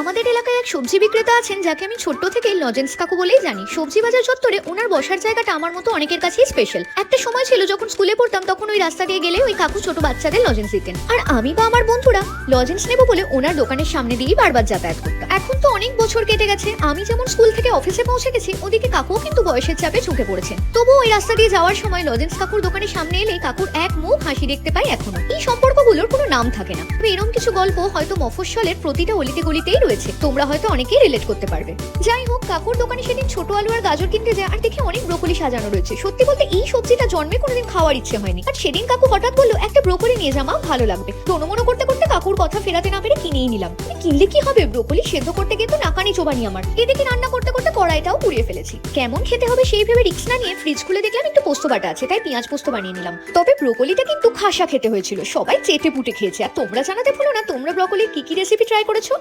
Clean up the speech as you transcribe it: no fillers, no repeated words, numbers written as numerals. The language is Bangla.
আমাদের এলাকায় এক সবজি বিক্রেতা আছেন যাকে আমি ছোট্ট থেকে লজেন্স কাকু বলেই জানি। সবজি বাজার চত্বরে ওনার বসার জায়গাটা আমার মতো অনেকের কাছেই স্পেশাল। একটা সময় ছিল যখন স্কুলে পড়তাম, তখন ওই রাস্তা দিয়ে গেলে ওই কাকু ছোট বাচ্চাদের লজেন্স দিতেন, আর আমি বা আমার বন্ধুরা লজেন্স নেবো বলে ওনার দোকানের সামনে দিয়েই বারবার যাতায়াত করতাম। এখন তো অনেক বছর কেটে গেছে, আমি যেমন স্কুল থেকে অফিসে পৌঁছে গেছি, ওদিকে কাকুও কিন্তু বয়সের চাপে ঝুঁকে পড়েছেন। তবুও ওই রাস্তা দিয়ে যাওয়ার সময় লজেন্স কাকুর দোকানের সামনে এলেই কাকুর এক মুখ হাসি দেখতে পাই এখনো। এই সম্পর্কগুলোর কোনো নাম থাকে না, তবে এরকম কিছু গল্প হয়তো মফস্বলের প্রতিটা অলিতে গলিতেই রয়েছে। তোমরা হয়তো অনেকেই রিলেট করতে পারবে। যাই হোক, কাকুর দোকানে সেদিন ছোট আলু আর গাজর কিনতে যায়, আর দেখে অনেক ব্রোকলি সাজানো রয়েছে। সত্যি বলতে এই সবজিটা জন্মে কোনোদিন খাওয়ার ইচ্ছে হয়নি, আর সেদিন কাকু হঠাৎ বললো একটা ব্রোকলি নিয়ে যা মা, ভালো লাগবে। মনো করতে করতে কাকুর কথা ফেরাতে না পেরে কিনেই নিলাম। কিনলে কি হবে, ব্রোকলি সেদ্ধ করতে গিয়ে তো নাকানি চোবানি আমার। এদিকে রান্না করতে করতে কড়াইটাও পুড়িয়ে ফেলেছি। কেমন খেতে হবে সেই ভেবে রিস্ক না নিয়ে ফ্রিজ খুলে দেখলাম একটু পোস্ত বাটা আছে, তাই পেঁয়াজ পোস্ত বানিয়ে নিলাম। তবে ব্রোকলিটা কিন্তু খাসা খেতে হয়েছিল, সবাই চেটে পুটে খেয়েছে। আর তোমরা জানাতে ভুলো না তোমরা ব্রোকলির কি কি রেসিপি ট্রাই করেছো।